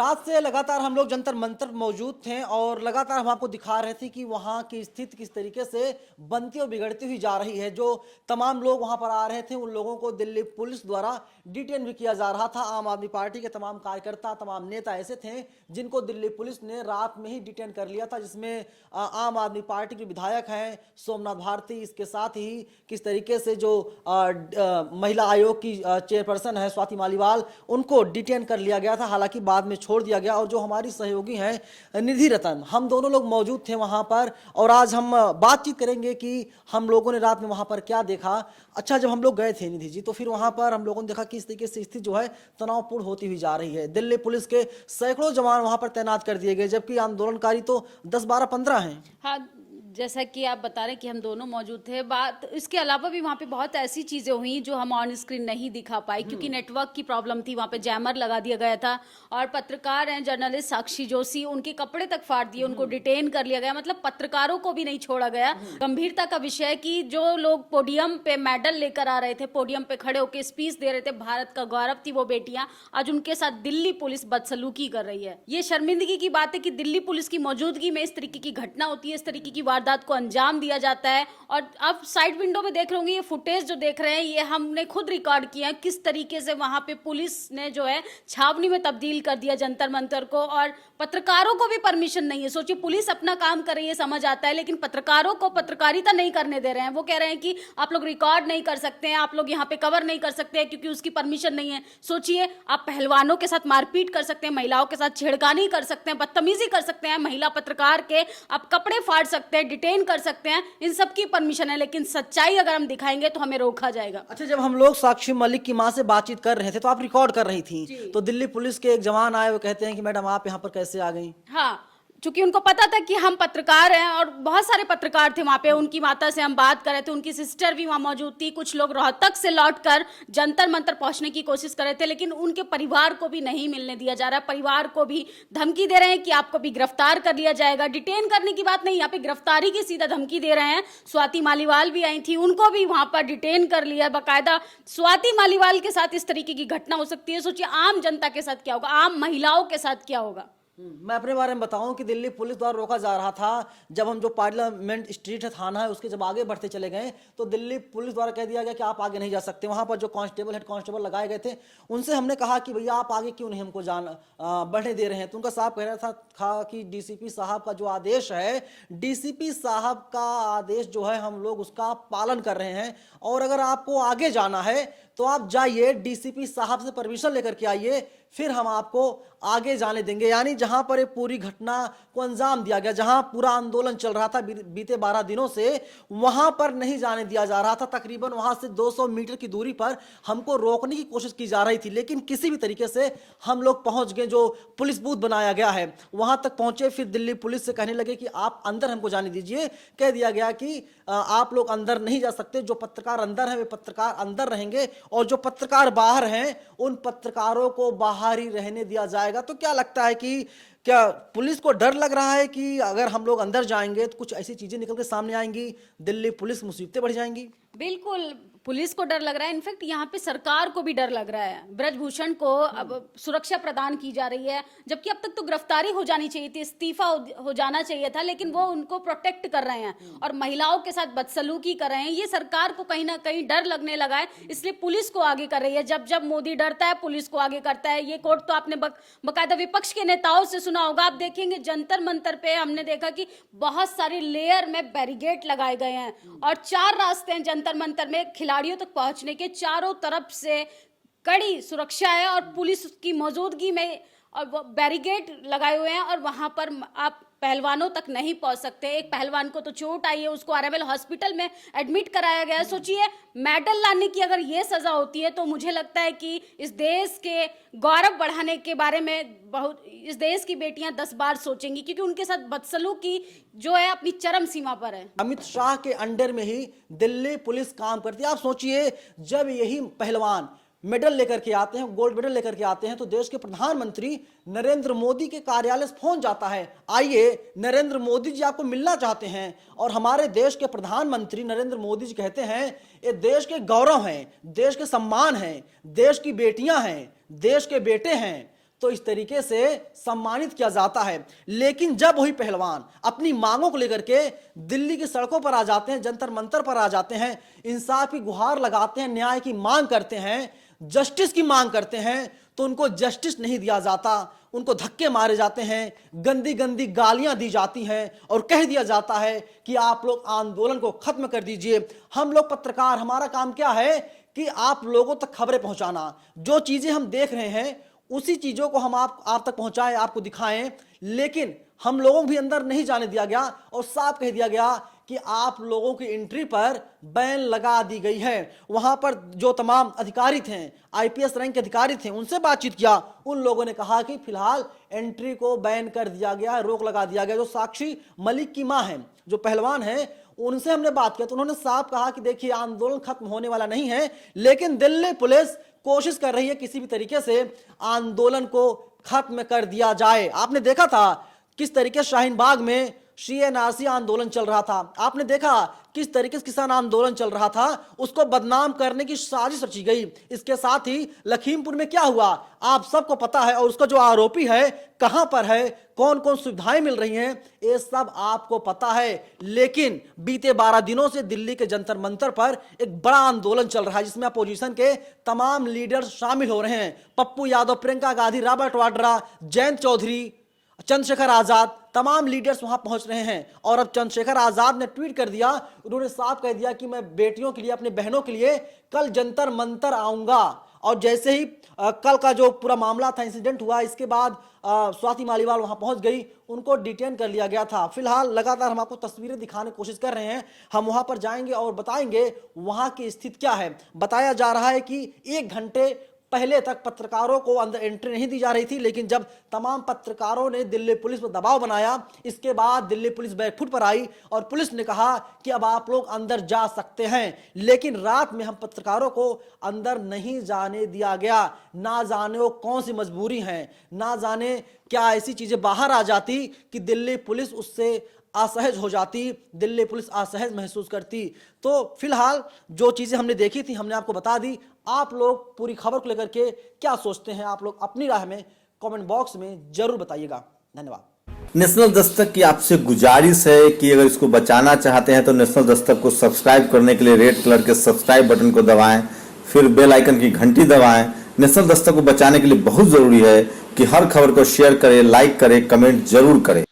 रात से लगातार हम लोग जंतर मंतर मौजूद थे और लगातार हम आपको दिखा रहे थे कि वहां की स्थिति किस तरीके से बनती और बिगड़ती हुई जा रही है। जो तमाम लोग वहां पर आ रहे थे उन लोगों को दिल्ली पुलिस द्वारा डिटेन भी किया जा रहा था। आम आदमी पार्टी के तमाम कार्यकर्ता, तमाम नेता ऐसे थे जिनको दिल्ली पुलिस ने रात में ही डिटेन कर लिया था, जिसमें आम आदमी पार्टी के विधायक हैं सोमनाथ भारती, इसके साथ ही किस तरीके से जो महिला आयोग की चेयरपर्सन है स्वाति मालीवाल, उनको डिटेन कर लिया गया था। हालांकि बाद में छोड़ दिया गया। और जो हमारी सहयोगी हैं निधि रतन, हम दोनों लोग मौजूद थे वहां पर और आज हम बातचीत करेंगे कि हम लोगों ने रात में वहां पर क्या देखा। अच्छा, जब हम लोग गए थे निधि जी, तो फिर वहां पर हम लोगों ने देखा कि इस तरीके से स्थिति जो है तनावपूर्ण होती हुई जा रही है। दिल्ली पुलिस के सैकड़ों जवान वहां पर तैनात कर दिए गए, जबकि आंदोलनकारी तो 10, 12, 15 हैं। हाँ, जैसा कि आप बता रहे हैं कि हम दोनों मौजूद थे। बात इसके अलावा भी वहाँ पे बहुत ऐसी चीज़ें हुई जो हम ऑन स्क्रीन नहीं दिखा पाए क्योंकि नेटवर्क की प्रॉब्लम थी। वहाँ पे जैमर लगा दिया गया था और पत्रकार हैं जर्नलिस्ट साक्षी जोशी, उनके कपड़े तक फाड़ दिए, उनको डिटेन कर लिया गया। मतलब पत्रकारों को भी नहीं छोड़ा गया। गंभीरता का विषय कि जो लोग पोडियम पे मेडल लेकर आ रहे थे, पोडियम पे खड़े होकर स्पीच दे रहे थे, भारत का गौरव थी वो बेटियां, आज उनके साथ दिल्ली पुलिस बदसलूकी कर रही है। ये शर्मिंदगी की बात है कि दिल्ली पुलिस की मौजूदगी में इस तरीके की घटना होती है, इस तरीके की वारदात को अंजाम दिया जाता है। और अब साइड विंडो में देख रहे होंगे, ये फुटेज जो देख रहे हैं ये हमने खुद रिकॉर्ड किया है, किस तरीके से वहां पे पुलिस ने जो है छावनी में तब्दील कर दिया जंतर मंतर को। और पत्रकारों को भी परमिशन नहीं है। सोचिए, पुलिस अपना काम कर रही है, समझ आता है, लेकिन पत्रकारों को पत्रकारिता नहीं करने दे रहे हैं। वो कह रहे हैं कि आप लोग रिकॉर्ड नहीं कर सकते हैं, आप लोग यहाँ पे कवर नहीं कर सकते हैं क्योंकि उसकी परमिशन नहीं है। सोचिए, आप पहलवानों के साथ मारपीट कर सकते हैं, महिलाओं के साथ छेड़खानी कर सकते हैं, बदतमीजी कर सकते हैं, महिला पत्रकार के आप कपड़े फाड़ सकते हैं, डिटेन कर सकते हैं, इन सब की परमिशन है। लेकिन सच्चाई अगर हम दिखाएंगे तो हमें रोका जाएगा। अच्छा, जब हम लोग साक्षी मलिक की मां से बातचीत कर रहे थे तो आप रिकॉर्ड कर रही थी, तो दिल्ली पुलिस के एक जवान आए, वो कहते हैं कि मैडम आप यहाँ पर कैसे आ गई? हाँ, चूंकि उनको पता था कि हम पत्रकार हैं और बहुत सारे पत्रकार थे वहां पे। उनकी माता से हम बात कर रहे थे, उनकी सिस्टर भी वहां मौजूद थी। कुछ लोग रोहतक से लौटकर जंतर मंतर पहुंचने की कोशिश कर रहे थे, लेकिन उनके परिवार को भी नहीं मिलने दिया जा रहा। परिवार को भी धमकी दे रहे हैं कि आपको भी गिरफ्तार कर लिया जाएगा। डिटेन करने की बात नहीं, यहाँ पे गिरफ्तारी की सीधा धमकी दे रहे हैं। स्वाति मालीवाल भी आई थी, उनको भी वहां पर डिटेन कर लिया बाकायदा। स्वाति मालीवाल के साथ इस तरीके की घटना हो सकती है, सोचिए आम जनता के साथ क्या होगा, आम महिलाओं के साथ क्या होगा। मैं अपने बारे में बताऊं कि दिल्ली पुलिस द्वारा रोका जा रहा था। जब हम जो पार्लियामेंट स्ट्रीट है, थाना है, उसके जब आगे बढ़ते चले गए तो दिल्ली पुलिस द्वारा कह दिया गया कि आप आगे नहीं जा सकते। वहां पर जो कांस्टेबल, हेड कांस्टेबल लगाए गए थे, उनसे हमने कहा कि भैया आप आगे क्यों नहीं हमको बढ़ने दे रहे हैं। तो उनका साहब कह रहा था कि डीसीपी साहब का जो आदेश है, डीसीपी साहब का आदेश जो है हम लोग उसका पालन कर रहे हैं, और अगर आपको आगे जाना है तो आप जाइए, डीसीपी साहब से परमिशन लेकर के आइए, फिर हम आपको आगे जाने देंगे। यानी जहां पर ये पूरी घटना को अंजाम दिया गया, जहां पूरा आंदोलन चल रहा था बीते 12 दिनों से, वहां पर नहीं जाने दिया जा रहा था। तकरीबन वहां से 200 मीटर की दूरी पर हमको रोकने की कोशिश की जा रही थी, लेकिन किसी भी तरीके से हम लोग पहुंच गए। जो पुलिस बूथ बनाया गया है वहां तक पहुंचे, फिर दिल्ली पुलिस से कहने लगे कि आप अंदर हमको जाने दीजिए। कह दिया गया कि आप लोग अंदर नहीं जा सकते, जो पत्रकार अंदर हैं वे पत्रकार अंदर रहेंगे और जो पत्रकार बाहर हैं उन पत्रकारों को बाहर ही रहने दिया जाएगा। तो क्या लगता है कि क्या पुलिस को डर लग रहा है कि अगर हम लोग अंदर जाएंगे तो कुछ ऐसी चीजें निकल के सामने आएंगी, दिल्ली पुलिस मुसीबतें बढ़ जाएंगी? बिल्कुल, पुलिस को डर लग रहा है। इनफैक्ट यहाँ पे सरकार को भी डर लग रहा है। ब्रजभूषण को अब सुरक्षा प्रदान की जा रही है, जबकि अब तक तो गिरफ्तारी हो जानी चाहिए थी, इस्तीफा हो जाना चाहिए था, लेकिन वो उनको प्रोटेक्ट कर रहे हैं और महिलाओं के साथ बदसलूकी कर रहे हैं। ये सरकार को कहीं ना कहीं डर लगने लगा है, इसलिए पुलिस को आगे कर रही है। जब जब मोदी डरता है पुलिस को आगे करता है। ये कोर्ट तो आपने बाकायदा विपक्ष के नेताओं से सुना होगा। आप देखेंगे जंतर मंतर पे हमने देखा कि बहुत सारी लेयर में बैरिकेड लगाए गए हैं और 4 रास्ते हैं जंतर मंतर में खिलाड़ियों तक पहुंचने के। चारों तरफ से कड़ी सुरक्षा है और पुलिस की मौजूदगी में और बैरिकेड लगाए हुए हैं और वहां पर आप पहलवानों तक नहीं पहुंच सकते। एक पहलवान को तो चोट आई है, उसको आरएमएल हॉस्पिटल में एडमिट कराया गया है। सोचिए, मेडल लाने की अगर ये सजा होती है तो मुझे लगता है कि इस देश के गौरव बढ़ाने के बारे में इस देश की बेटियां 10 बार सोचेंगी, क्योंकि उनके साथ बदसलूकी जो है अपनी चरम सीमा पर है। अमित शाह के अंडर में ही दिल्ली पुलिस काम करती है। आप सोचिए, जब यही पहलवान मेडल लेकर के आते हैं, गोल्ड मेडल लेकर के आते हैं, तो देश के प्रधानमंत्री नरेंद्र मोदी के कार्यालय से फोन जाता है, आइए नरेंद्र मोदी जी आपको मिलना चाहते हैं। और हमारे देश के प्रधानमंत्री नरेंद्र मोदी जी कहते हैं ये देश के गौरव हैं, देश के सम्मान हैं, देश की बेटियां हैं, देश के बेटे हैं। तो इस तरीके से सम्मानित किया जाता है। लेकिन जब वही पहलवान अपनी मांगों को लेकर के दिल्ली की सड़कों पर आ जाते हैं, जंतर मंतर पर आ जाते हैं, इंसाफ की गुहार लगाते हैं, न्याय की मांग करते हैं, जस्टिस की मांग करते हैं, तो उनको जस्टिस नहीं दिया जाता, उनको धक्के मारे जाते हैं, गंदी गंदी गालियां दी जाती हैं और कह दिया जाता है कि आप लोग आंदोलन को खत्म कर दीजिए। हम लोग पत्रकार, हमारा काम क्या है कि आप लोगों तक खबरें पहुंचाना, जो चीजें हम देख रहे हैं उसी चीजों को हम आप तक पहुंचाएं, आपको दिखाएं। लेकिन हम लोगों भी अंदर नहीं जाने दिया गया और साफ कह दिया गया कि आप लोगों की एंट्री पर बैन लगा दी गई है। वहां पर जो तमाम अधिकारी थे, आईपीएस रैंक के अधिकारी थे, उनसे बातचीत किया, उन लोगों ने कहा कि फिलहाल एंट्री को बैन कर दिया गया, रोक लगा दिया गया। जो साक्षी मलिक की मां है, जो पहलवान है, उनसे हमने बात किया तो उन्होंने साफ कहा कि देखिए आंदोलन खत्म होने वाला नहीं है, लेकिन दिल्ली पुलिस कोशिश कर रही है किसी भी तरीके से आंदोलन को खत्म कर दिया जाए। आपने देखा था किस तरीके से शाहीन बाग में CNRC आंदोलन चल रहा था, आपने देखा किस तरीके से किसान आंदोलन चल रहा था, उसको बदनाम करने की साजिश रची गई। इसके साथ ही लखीमपुर में क्या हुआ आप सबको पता है, और उसका जो आरोपी है कहां पर है, कौन कौन सुविधाएं मिल रही हैं, ये सब आपको पता है। लेकिन बीते 12 दिनों से दिल्ली के जंतर मंतर पर एक बड़ा आंदोलन चल रहा है, जिसमें अपोजिशन के तमाम लीडर्स शामिल हो रहे हैं। पप्पू यादव, प्रियंका गांधी, रॉबर्ट वाड्रा, जयंत चौधरी, चंद्रशेखर आजाद, तमाम लीडर्स वहां पहुंच रहे हैं। और अब चंद्रशेखर आजाद ने ट्वीट कर दिया, उन्होंने साफ कह दिया कि मैं बेटियों के लिए, अपने बहनों के लिए कल जंतर मंतर आऊंगा। और जैसे ही कल का जो पूरा मामला था, इंसिडेंट हुआ, इसके बाद स्वाति मालीवाल वहां पहुंच गई, उनको डिटेन कर लिया गया था। फिलहाल लगातार हम आपको तस्वीरें दिखाने की कोशिश कर रहे हैं, हम वहां पर जाएंगे और बताएंगे वहां की स्थिति क्या है। बताया जा रहा है कि 1 घंटे पहले तक पत्रकारों को अंदर एंट्री नहीं दी जा रही थी, लेकिन जब तमाम पत्रकारों ने दिल्ली पुलिस पर दबाव बनाया, इसके बाद दिल्ली पुलिस बैकफुट पर आई और पुलिस ने कहा कि अब आप लोग अंदर जा सकते हैं। लेकिन रात में हम पत्रकारों को अंदर नहीं जाने दिया गया। ना जाने वो कौन सी मजबूरी है, ना जाने क्या ऐसी चीजें बाहर आ जाती कि दिल्ली पुलिस उससे असहज हो जाती, दिल्ली पुलिस असहज महसूस करती। तो फिलहाल जो चीजें हमने देखी थी हमने आपको बता दी। आप लोग पूरी खबर को लेकर के क्या सोचते हैं, आप लोग अपनी राय में कमेंट बॉक्स में जरूर बताइएगा। धन्यवाद। नेशनल दस्तक की आपसे गुजारिश है कि अगर इसको बचाना चाहते हैं तो नेशनल दस्तक को सब्सक्राइब करने के लिए रेड कलर के सब्सक्राइब बटन को दबाएं, फिर बेल आइकन की घंटी दबाएं। नेशनल दस्तक को बचाने के लिए बहुत जरूरी है कि हर खबर को शेयर करें, लाइक करें, कमेंट जरूर करें।